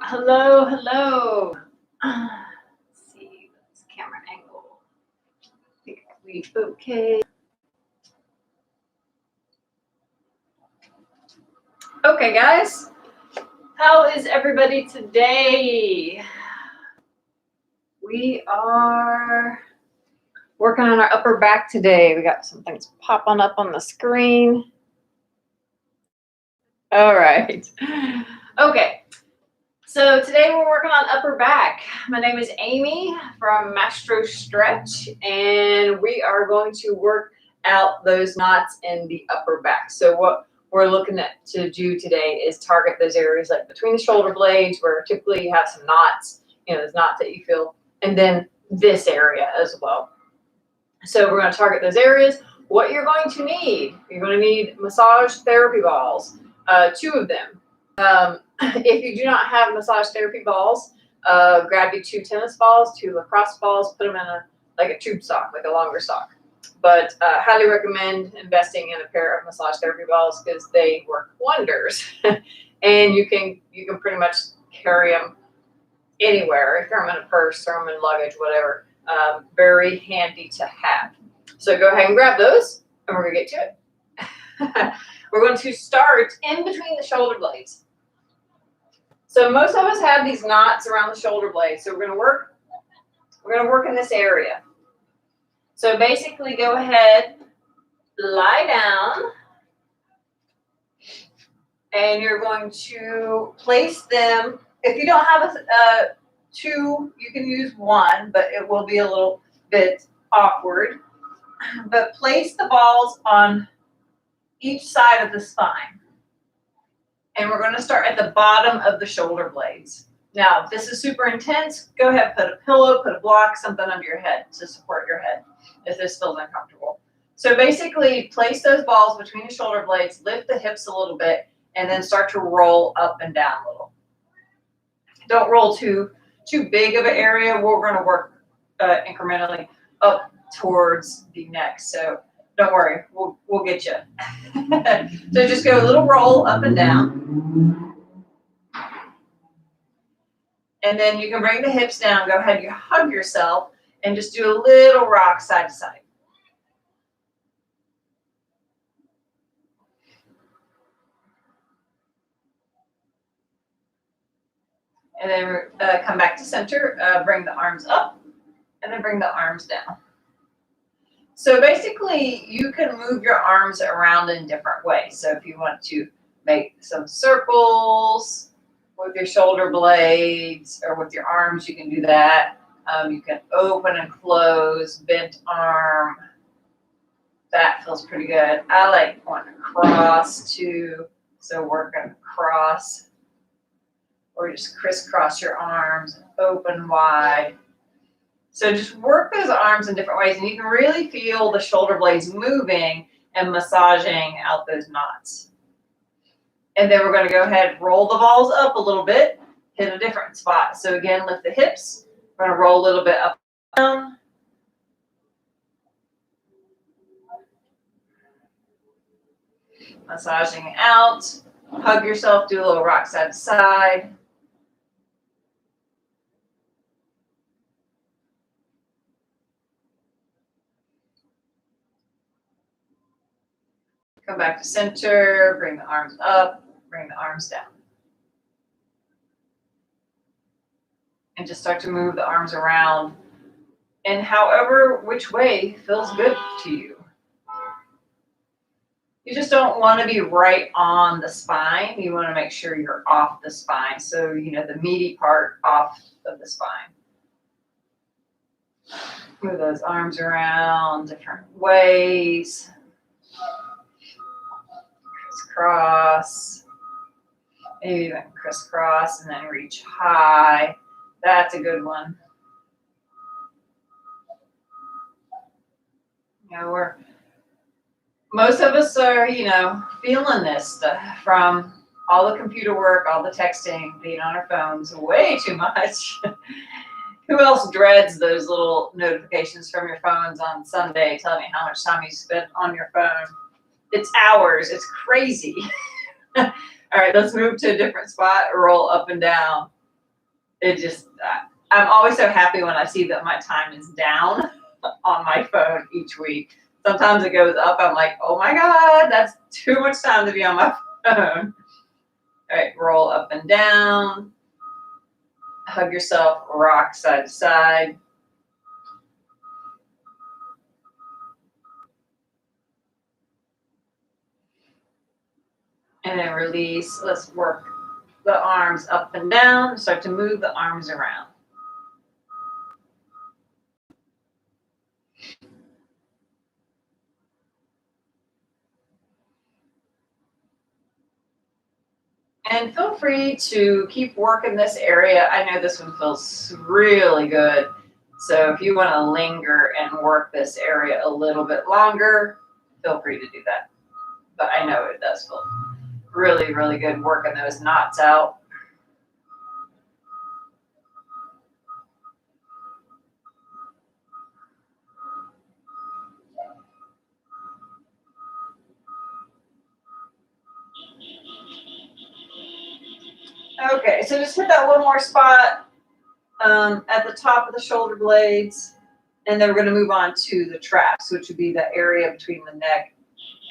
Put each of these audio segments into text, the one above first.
Hello, hello. Let's see, this camera angle. I think we okay. Okay, guys. How is everybody today? We are working on our upper back today. We got some things popping up on the screen. All right. Okay. So today we're working on upper back. My name is Amy from Mastro Stretch, and we are going to work out those knots in the upper back. So what we're looking at to do today is target those areas like between the shoulder blades where typically you have some knots, those knots that you feel, and then this area as well. So we're going to target those areas. What you're going to need, you're going to need massage therapy balls, 2 of them. If you do not have massage therapy balls, grab you 2 tennis balls, 2 lacrosse balls, put them in a tube sock, like a longer sock. But highly recommend investing in a pair of massage therapy balls because they work wonders, and you can pretty much carry them anywhere. If throw them in a purse, throw them in luggage, whatever. Very handy to have. So go ahead and grab those, and we're gonna get to it. We're going to start in between the shoulder blades. So most of us have these knots around the shoulder blades. So we're going to work in this area. So basically go ahead, lie down, and you're going to place them. If you don't have a 2, you can use 1, but it will be a little bit awkward. But place the balls on each side of the spine. And we're going to start at the bottom of the shoulder blades. Now, if this is super intense, go ahead, put a pillow, put a block, something under your head to support your head if this feels uncomfortable. So basically, place those balls between the shoulder blades, lift the hips a little bit, and then start to roll up and down a little. Don't roll too big of an area. We're going to work incrementally up towards the neck. So don't worry, we'll get you. So just go a little roll up and down. And then you can bring the hips down. Go ahead, you hug yourself and just do a little rock side to side. And then come back to center, bring the arms up, and then bring the arms down. So basically, you can move your arms around in different ways. So if you want to make some circles with your shoulder blades or with your arms, you can do that. You can open and close, bent arm. That feels pretty good. I like going across too. So working across, or just crisscross your arms, open wide. So just work those arms in different ways, and you can really feel the shoulder blades moving and massaging out those knots. And then we're going to go ahead, roll the balls up a little bit, hit a different spot. So again, lift the hips. We're going to roll a little bit up and down. Massaging out. Hug yourself, do a little rock side to side. Come back to center, bring the arms up, bring the arms down. And just start to move the arms around in however which way feels good to you. You just don't want to be right on the spine. You want to make sure you're off the spine. So, the meaty part off of the spine. Move those arms around different ways. Crisscross, maybe even crisscross and then reach high. That's a good one. Most of us are, feeling this stuff from all the computer work, all the texting, being on our phones way too much. Who else dreads those little notifications from your phones on Sunday telling you how much time you spent on your phone? It's hours. It's crazy. All right, let's move to a different spot. Roll up and down. it just, I'm always so happy when I see that my time is down on my phone each week. Sometimes it goes up. I'm like, oh my God, that's too much time to be on my phone. All right, roll up and down. Hug yourself, rock side to side. And then release. Let's work the arms up and down. Start to move the arms around. And feel free to keep working this area. I know this one feels really good. So if you want to linger and work this area a little bit longer, feel free to do that. But I know it does feel really, really good working those knots out. Okay, so just hit that one more spot at the top of the shoulder blades, and then we're going to move on to the traps, which would be the area between the neck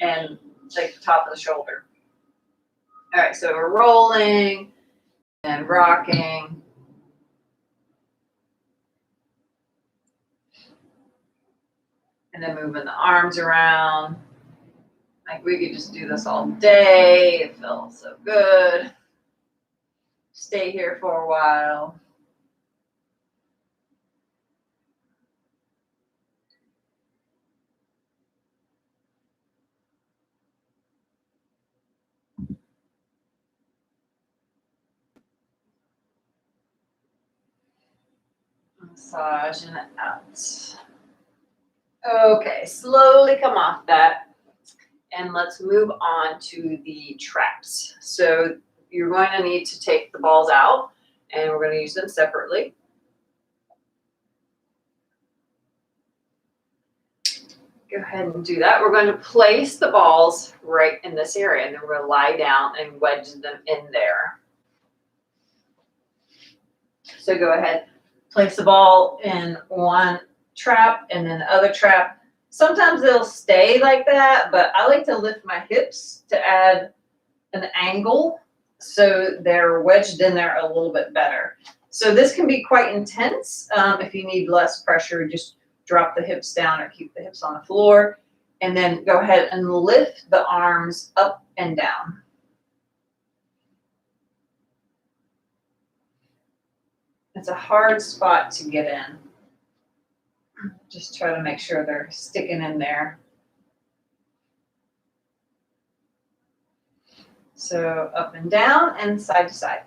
and like the top of the shoulder. All right, so we're rolling and rocking. And then moving the arms around. Like we could just do this all day. It feels so good. Stay here for a while. Massaging it out. Okay, slowly come off that. And let's move on to the traps. So you're going to need to take the balls out, and we're going to use them separately. Go ahead and do that. We're going to place the balls right in this area, and then we're going to lie down and wedge them in there. So go ahead, place the ball in one trap and then the other trap. Sometimes they'll stay like that, but I like to lift my hips to add an angle so they're wedged in there a little bit better. So this can be quite intense. If you need less pressure, just drop the hips down or keep the hips on the floor, and then go ahead and lift the arms up and down. It's a hard spot to get in. Just try to make sure they're sticking in there. So up and down and side to side.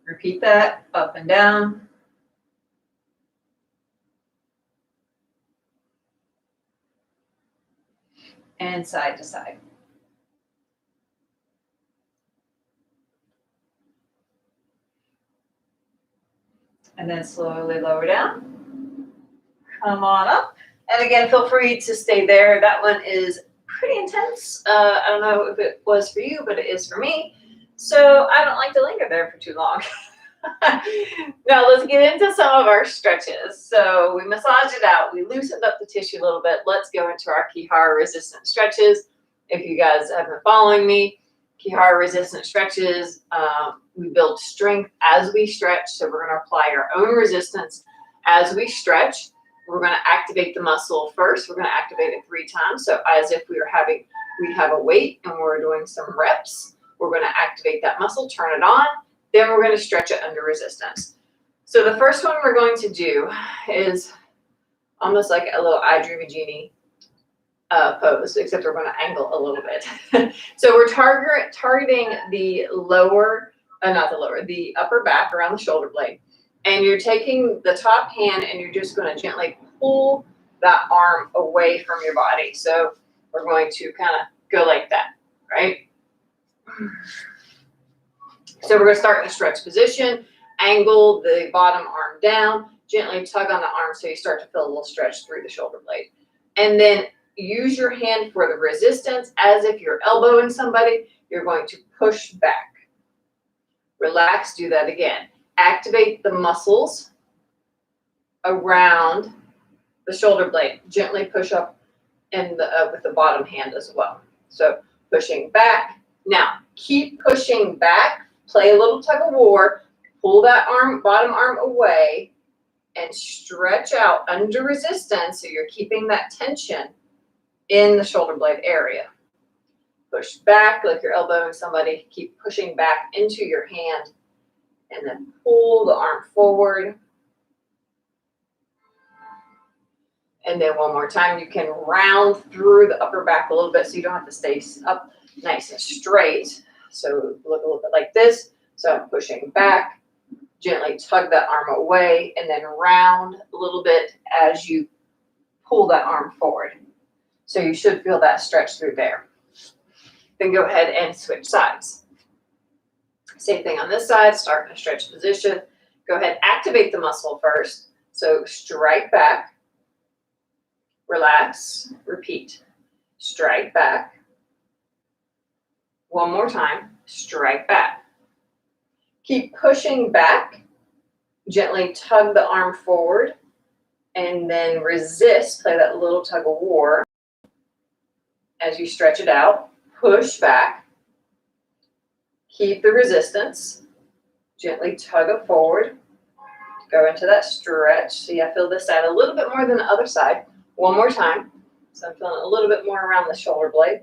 Repeat that, up and down. And side to side. And then slowly lower down. Come on up. And again, feel free to stay there. That one is pretty intense. I don't know if it was for you, but it is for me. So I don't like to linger there for too long. Now let's get into some of our stretches. So we massage it out. We loosened up the tissue a little bit. Let's go into our Kihara resistant stretches. If you guys have been following me, Kihara resistant stretches, we build strength as we stretch. So we're going to apply our own resistance as we stretch. We're going to activate the muscle first. We're going to activate it 3 times. So as if we have a weight and we're doing some reps, we're going to activate that muscle, turn it on. Then we're going to stretch it under resistance. So the first one we're going to do is almost like a little I Dream a Genie pose, except we're going to angle a little bit. So we're targeting the the upper back around the shoulder blade. And you're taking the top hand and you're just going to gently pull that arm away from your body. So we're going to kind of go like that, right? So we're going to start in a stretch position, angle the bottom arm down, gently tug on the arm so you start to feel a little stretch through the shoulder blade. And then use your hand for the resistance as if you're elbowing somebody. You're going to push back. Relax, do that again. Activate the muscles around the shoulder blade. Gently push up in with the bottom hand as well. So pushing back. Now, keep pushing back. Play a little tug of war. Pull that arm, bottom arm away and stretch out under resistance so you're keeping that tension in the shoulder blade area. Push back like you're elbowing somebody. Keep pushing back into your hand and then pull the arm forward. And then one more time, you can round through the upper back a little bit so you don't have to stay up nice and straight. So look a little bit like this. So I'm pushing back, gently tug that arm away, and then round a little bit as you pull that arm forward. So you should feel that stretch through there. Then go ahead and switch sides. Same thing on this side, start in a stretch position. Go ahead, activate the muscle first. So strike back, relax, repeat. Strike back. One more time, strike back. Keep pushing back. Gently tug the arm forward and then resist. Play that little tug of war as you stretch it out. Push back. Keep the resistance. Gently tug it forward. Go into that stretch. See, I feel this side a little bit more than the other side. One more time. So I'm feeling a little bit more around the shoulder blade.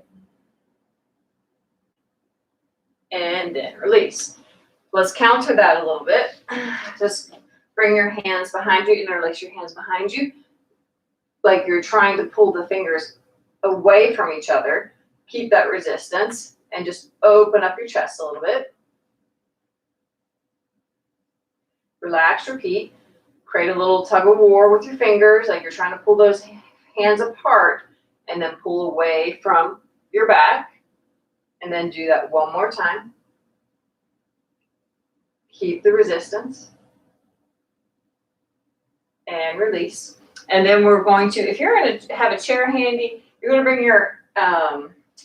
And then release. Let's counter that a little bit. Just bring your hands behind you, interlace your hands behind you, like you're trying to pull the fingers away from each other. Keep that resistance and just open up your chest a little bit. Relax, repeat. Create a little tug of war with your fingers, like you're trying to pull those hands apart and then pull away from your back. And then do that one more time. Keep the resistance. And release. And then we're going to, if you're going to have a chair handy, you're going to bring your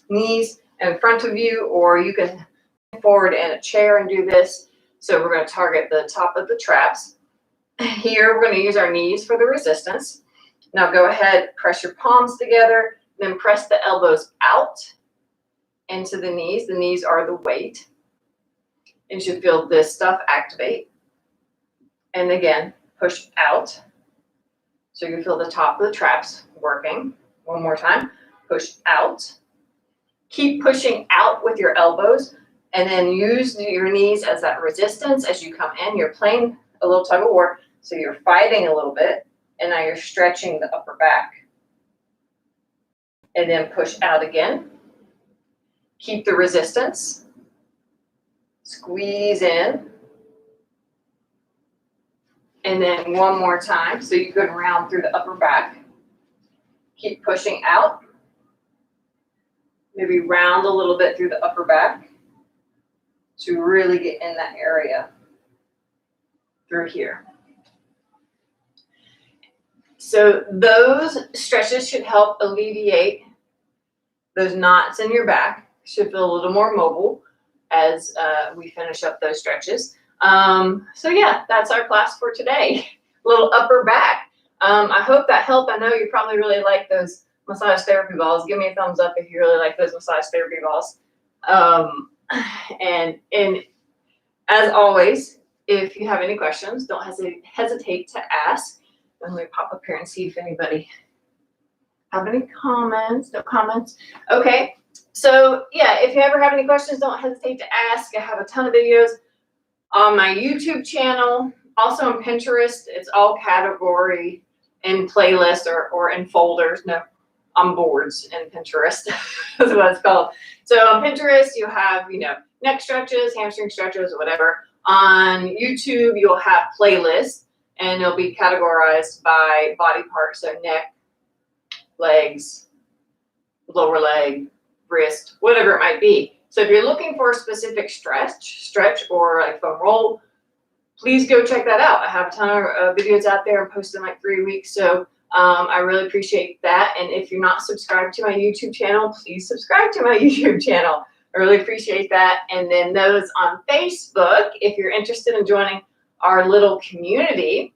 knees in front of you, or you can forward in a chair and do this. So we're going to target the top of the traps. Here, we're going to use our knees for the resistance. Now go ahead, press your palms together, then press the elbows out into the knees. The knees are the weight. And you should feel this stuff activate. And again, push out. So you feel the top of the traps working. One more time, push out. Keep pushing out with your elbows and then use your knees as that resistance as you come in. You're playing a little tug of war. So you're fighting a little bit and now you're stretching the upper back. And then push out again. Keep the resistance. Squeeze in. And then one more time so you can round through the upper back. Keep pushing out. Maybe round a little bit through the upper back to really get in that area through here. So those stretches should help alleviate those knots in your back. Should feel a little more mobile as we finish up those stretches. So yeah, that's our class for today. A little upper back. I hope that helped. I know you probably really like those massage therapy balls. Give me a thumbs up if you really like those massage therapy balls. And as always, if you have any questions, don't hesitate to ask. Let me pop up here and see if anybody have any comments. No comments. Okay. So yeah, if you ever have any questions, don't hesitate to ask. I have a ton of videos on my YouTube channel, also on Pinterest. It's all category in playlist or in folders. No, on boards in Pinterest. That's what it's called. So on Pinterest, you have, neck stretches, hamstring stretches, whatever. On YouTube, you'll have playlists and they'll be categorized by body parts. So neck, legs, lower leg, wrist, whatever it might be. So if you're looking for a specific stretch or like foam roll, please go check that out. I have a ton of videos out there. I'm posting like 3 weeks. So I really appreciate that. And if you're not subscribed to my YouTube channel, please subscribe to my YouTube channel. I really appreciate that. And then those on Facebook, if you're interested in joining our little community,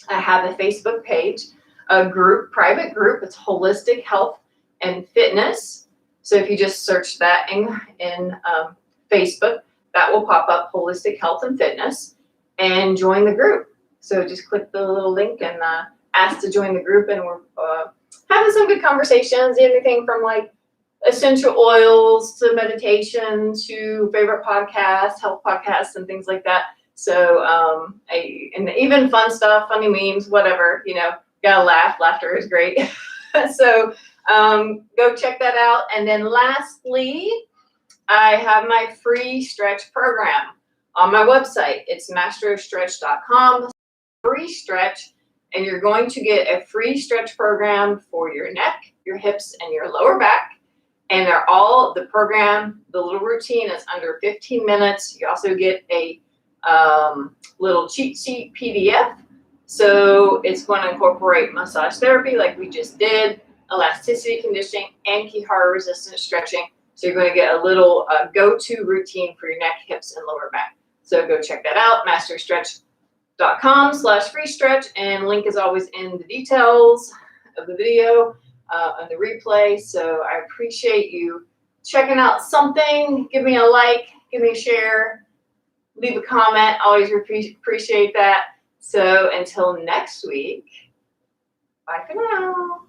I have a Facebook page, a group, private group. It's Holistic Health and Fitness. So if you just search that in Facebook, that will pop up, Holistic Health and Fitness, and join the group. So just click the little link and ask to join the group, and we're having some good conversations, everything from like essential oils to meditation to favorite podcasts, health podcasts, and things like that. So, and even fun stuff, funny memes, whatever, gotta laugh. Laughter is great. So, go check that out. And then lastly, I have my free stretch program on my website. It's MastroStretch.com, free stretch. And you're going to get a free stretch program for your neck, your hips, and your lower back. And they're all, the program, the little routine is under 15 minutes. You also get a little cheat sheet PDF. So it's going to incorporate massage therapy like we just did, elasticity conditioning, and key heart resistance stretching. So you're going to get a little go-to routine for your neck, hips, and lower back. So go check that out, MastroStretch.com/free stretch, and link is always in the details of the video and the replay. So I appreciate you checking out something. Give me a like, give me a share, leave a comment. Always appreciate that. So until next week, bye for now.